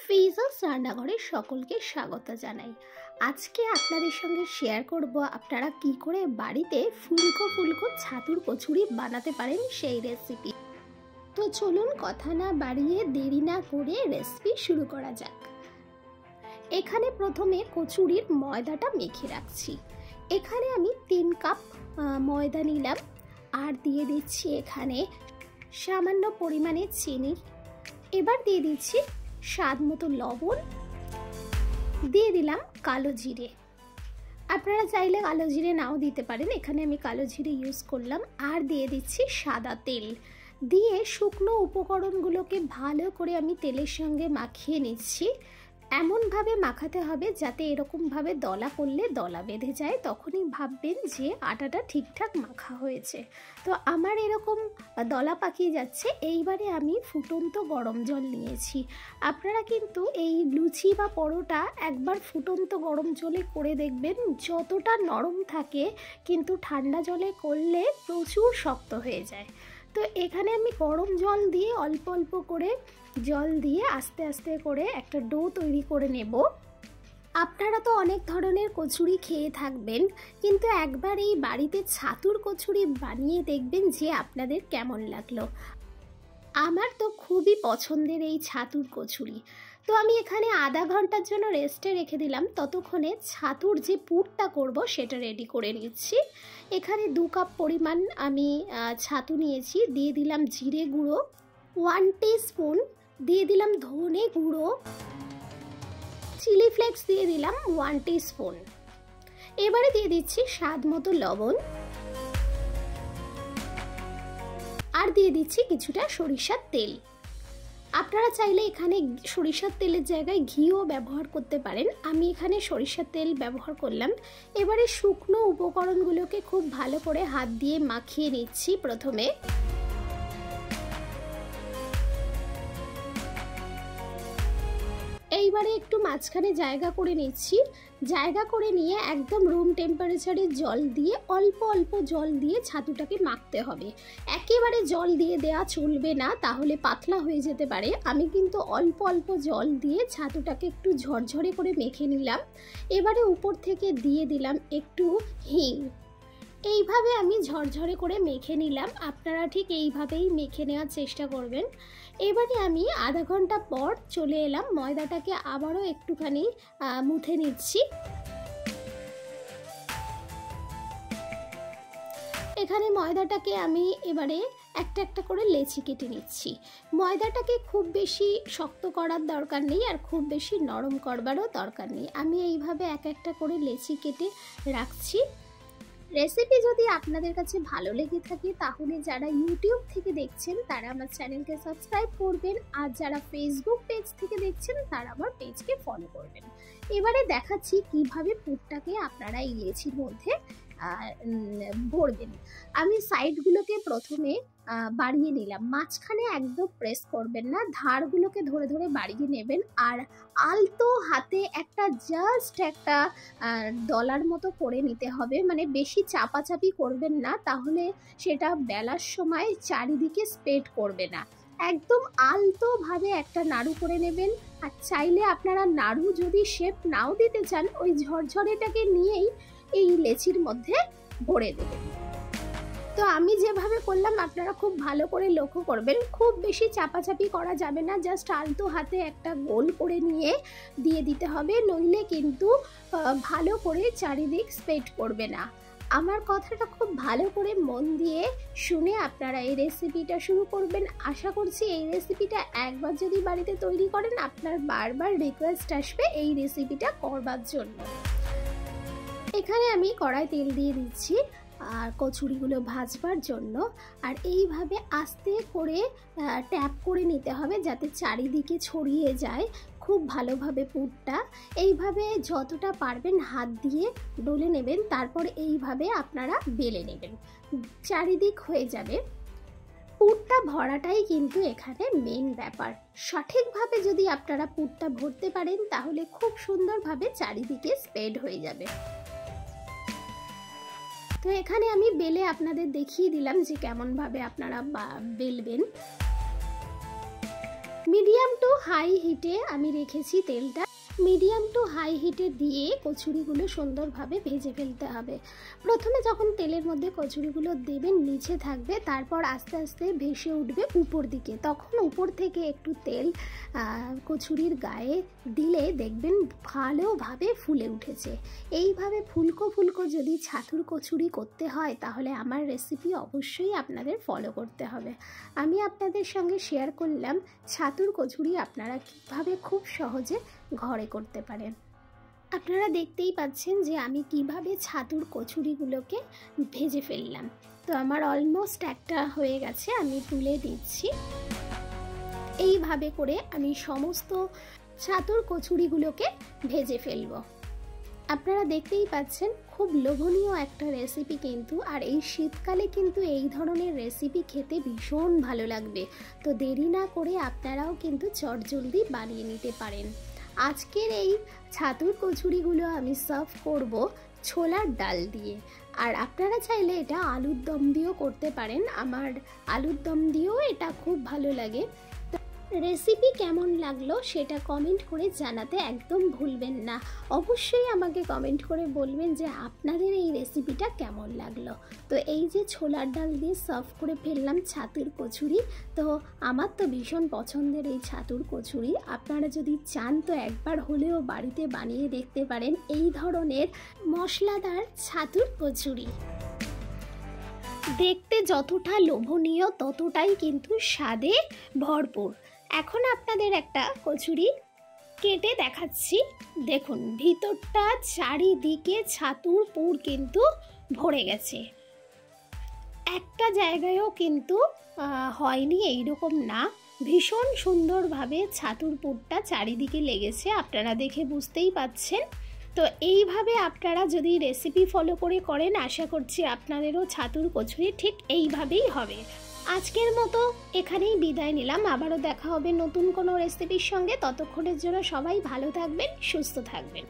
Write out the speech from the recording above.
ফেজাস রান্নাঘরে সকলকে স্বাগত জানাই। আজকে আপনাদের সঙ্গে শেয়ার করব আপনারা কি করে বাড়িতে ফুলকো ফুলকো ছাতুর কচুরি বানাতে পারেন সেই রেসিপি। তো চলুন কথা না বাড়িয়ে দেরি না করে রেসিপি শুরু করা যাক। এখানে প্রথমে কচুরির ময়দাটা মেখে রাখছি। এখানে আমি 3 কাপ ময়দা নিলাম আর দিয়ে দিচ্ছি এখানে সামান্য পরিমাণে চিনি। এবার দিয়ে দিচ্ছি স্বাদ মতো লবণ, দিয়ে দিলাম কালো জিরে। আপনারা চাইলে কালো জিরে নাও দিতে পারেন, এখানে আমি কালো জিরে ইউজ করলাম। আর দিয়ে দিচ্ছি সাদা তেল। দিয়ে শুকনো উপকরণগুলোকে ভালো করে আমি তেলের সঙ্গে মাখিয়ে নিচ্ছি। এমনভাবে মাখাতে হবে যাতে এরকমভাবে দলা করলে দলা বেঁধে যায়, তখনই ভাববেন যে আটাটা ঠিকঠাক মাখা হয়েছে। তো আমার এরকম দলা পাকিয়ে যাচ্ছে। এইবারে আমি ফুটন্ত গরম জল নিয়েছি। আপনারা কিন্তু এই লুচি বা পরোটা একবার ফুটন্ত গরম জলে করে দেখবেন, যতটা নরম থাকে কিন্তু ঠান্ডা জলে করলে প্রচুর শক্ত হয়ে যায়। তো এখানে আমি গরম জল দিয়ে অল্প অল্প করে জল দিয়ে আস্তে আস্তে করে একটা ডো তৈরি করে নেব। আপনারা তো অনেক ধরনের কচুরি খেয়ে থাকবেন, কিন্তু একবার এই বাড়িতে ছাতুর কচুরি বানিয়ে দেখবেন যে আপনাদের কেমন লাগলো। আমার তো খুবই পছন্দের এই ছাতুর কচুরি। তো আমি এখানে আধা ঘন্টার জন্য রেস্টে রেখে দিলাম। ততক্ষণে ছাতুর যে পুরটা করব সেটা রেডি করে নিচ্ছি। এখানে 2 কাপ পরিমাণ আমি ছাতু নিয়েছি। দিয়ে দিলাম জিরে গুঁড়ো 1 টিস্পুন, দিয়ে দিলাম ধনে গুঁড়ো, চিলি ফ্লেক্স দিয়ে দিলাম 1 টিস্পুন। এবারে দিয়ে দিচ্ছি স্বাদ মতো লবণ, আর দিয়ে দিচ্ছি কিছুটা সরিষার তেল। আপনারা চাইলে এখানে সরিষার তেলের জায়গায় ঘিও ব্যবহার করতে পারেন, আমি এখানে সরিষার তেল ব্যবহার করলাম। এবারে শুকনো উপকরণগুলোকে খুব ভালো করে হাত দিয়ে মাখিয়ে নিচ্ছি প্রথমে। এইবারে একটু মাঝখানে জায়গা করে নিচ্ছি। জায়গা করে নিয়ে একদম রুম টেম্পারেচারের জল দিয়ে অল্প অল্প জল দিয়ে ছাতুটাকে মাখতে হবে। একেবারে জল দিয়ে দেওয়া চলবে না, তাহলে পাতলা হয়ে যেতে পারে। আমি কিন্তু অল্প অল্প জল দিয়ে ছাতুটাকে একটু ঝরঝরে করে মেখে নিলাম। এবারে উপর থেকে দিয়ে দিলাম একটু হিং। এইভাবে আমি ঝরঝরে করে মেখে নিলাম। আপনারা ঠিক এইভাবেই মেখে নেওয়ার চেষ্টা করবেন। এবারে আমি আধা ঘন্টা পর চলে এলাম, ময়দাটাকে আবারও একটুখানি মুথে নিচ্ছি। এখানে ময়দাটাকে আমি এবারে একটা একটা করে লেচি কেটে নিচ্ছি। ময়দাটাকে খুব বেশি শক্ত করার দরকার নেই, আর খুব বেশি নরম করবারও দরকার নেই। আমি এইভাবে এক একটা করে লেচি কেটে রাখছি। রেসিপি যদি আপনাদের কাছে ভালো লেগে থাকে তাহলে যারা ইউটিউব থেকে দেখছেন তারা আমার চ্যানেলকে সাবস্ক্রাইব করবেন, আর যারা ফেসবুক পেজ থেকে দেখছেন তারা আমার পেজকে ফলো করবেন। এবারে দেখাচ্ছি কিভাবে পুরটাকে আপনারা এই লেচির মধ্যে ভরবেন। আমি সাইডগুলোকে প্রথমে বাড়িয়ে নিলাম, মাঝখানে একদম প্রেস করবেন না, ধারগুলোকে ধরে ধরে বাড়িয়ে নেবেন। আর আলতো হাতে জাস্ট একটা ডলার মতো করে নিতে হবে, মানে বেশি চাপাচাপি করবেন না, তাহলে সেটা বেলার সময় চারিদিকে স্প্রেড করবে না। একদম আলতোভাবে একটা নাড়ু করে নেবেন। আর চাইলে আপনারা নাড়ু যদি শেপ নাও দিতে চান, ওই ঝরঝরেটাকে নিয়েই এই লেচির মধ্যে ভরে দেবেন। তো আমি যেভাবে করলাম আপনারা খুব ভালো করে লক্ষ্য করবেন, খুব বেশি চাপাচাপি করা যাবে না, জাস্ট আলতো হাতে একটা গোল করে নিয়ে দিয়ে দিতে হবে, নইলে কিন্তু ভালো করে চারিদিক স্প্রেড করবে না। আমার কথাটা খুব ভালো করে মন দিয়ে শুনে আপনারা এই রেসিপিটা শুরু করবেন। আশা করছি এই রেসিপিটা একবার যদি বাড়িতে তৈরি করেন আপনার বারবার রিকোয়েস্ট আসবে এই রেসিপিটা করবার জন্য। এখানে আমি কড়াই তেল দিয়ে দিচ্ছি আর কচুরিগুলো ভাজবার জন্য। আর এইভাবে আস্তে করে ট্যাপ করে নিতে হবে যাতে চারিদিকে ছড়িয়ে যায় খুব ভালোভাবে পুরটা। এইভাবে যতটা পারবেন হাত দিয়ে ডলে নেবেন, তারপর এইভাবে আপনারা বেলে নেবেন, চারিদিক হয়ে যাবে। পুরটা ভরাটাই কিন্তু এখানে মেন ব্যাপার। সঠিকভাবে যদি আপনারা পুরটা ভরতে পারেন তাহলে খুব সুন্দরভাবে চারিদিকে স্প্রেড হয়ে যাবে। তো এখানে আমি বেলে আপনাদের দেখিয়ে দিলাম যে কেমনভাবে আপনারা বেলবেন। মিডিয়াম টু হাই হিটে আমি রেখেছি তেলটা। মিডিয়াম টু হাই হিটে দিয়ে কচুরিগুলো সুন্দরভাবে ভেজে ফেলতে হবে। প্রথমে যখন তেলের মধ্যে কচুরিগুলো দেবেন নিচে থাকবে, তারপর আস্তে আস্তে ভেসে উঠবে উপর দিকে। তখন উপর থেকে একটু তেল কচুরির গায়ে দিলে দেখবেন ভালোভাবে ফুলে উঠেছে। এইভাবে ফুলকো ফুলকো যদি ছাতুর কচুরি করতে হয় তাহলে আমার রেসিপি অবশ্যই আপনাদের ফলো করতে হবে। আমি আপনাদের সঙ্গে শেয়ার করলাম ছাতুর কচুরি আপনারা কীভাবে খুব সহজে ঘরে করতে পারেন। আপনারা দেখতেই পাচ্ছেন যে আমি কিভাবে ছাতুর কচুরিগুলোকে ভেজে ফেললাম। তো আমার অলমোস্ট একটা হয়ে গেছে, আমি তুলে দিচ্ছি। এইভাবে করে আমি সমস্ত ছাতুর কচুরিগুলোকে ভেজে ফেলব। আপনারা দেখতেই পাচ্ছেন খুব লোভনীয় একটা রেসিপি কিন্তু, আর এই শীতকালে কিন্তু এই ধরনের রেসিপি খেতে ভীষণ ভালো লাগবে। তো দেরি না করে আপনারাও কিন্তু চটজলদি বানিয়ে নিতে পারেন। আজকের এই ছাতুর কচুরিগুলো আমি সার্ভ করব ছোলার ডাল দিয়ে, আর আপনারা চাইলে এটা আলুর দম দিয়েও করতে পারেন। আমার আলুর দম দিয়েও এটা খুব ভালো লাগে। রেসিপি কেমন লাগলো সেটা কমেন্ট করে জানাতে একদম ভুলবেন না। অবশ্যই আমাকে কমেন্ট করে বলবেন যে আপনাদের এই রেসিপিটা কেমন লাগলো। তো এই যে ছোলার ডাল দিয়ে সার্ভ করে ফেললাম ছাতুর কচুরি, তো আমার তো ভীষণ পছন্দের এই ছাতুর কচুরি। আপনারা যদি চান তো একবার হলেও বাড়িতে বানিয়ে দেখতে পারেন এই ধরনের মশলাদার ছাতুর কচুরি। দেখতে যতটা লোভনীয় ততটাই কিন্তু স্বাদে ভরপুর। এখন আপনাদের একটা কচুরি কেটে দেখাচ্ছি। দেখুন ভিতরটা চারিদিকে ছাতুর পুর কিন্তু ভরে গেছে, একটা জায়গায়ও কিন্তু হয়নি এইরকম না, ভীষণ সুন্দরভাবে ছাতুর পুরটা চারিদিকে লেগেছে, আপনারা দেখে বুঝতেই পাচ্ছেন। তো এইভাবে আপনারা যদি রেসিপি ফলো করে করেন আশা করছি আপনাদেরও ছাতুর কচুরি ঠিক এইভাবেই হবে। আজকের মতো এখানেই বিদায় নিলাম, আবারও দেখা হবে নতুন কোনো রেসিপির সঙ্গে। ততক্ষণের জন্য সবাই ভালো থাকবেন, সুস্থ থাকবেন।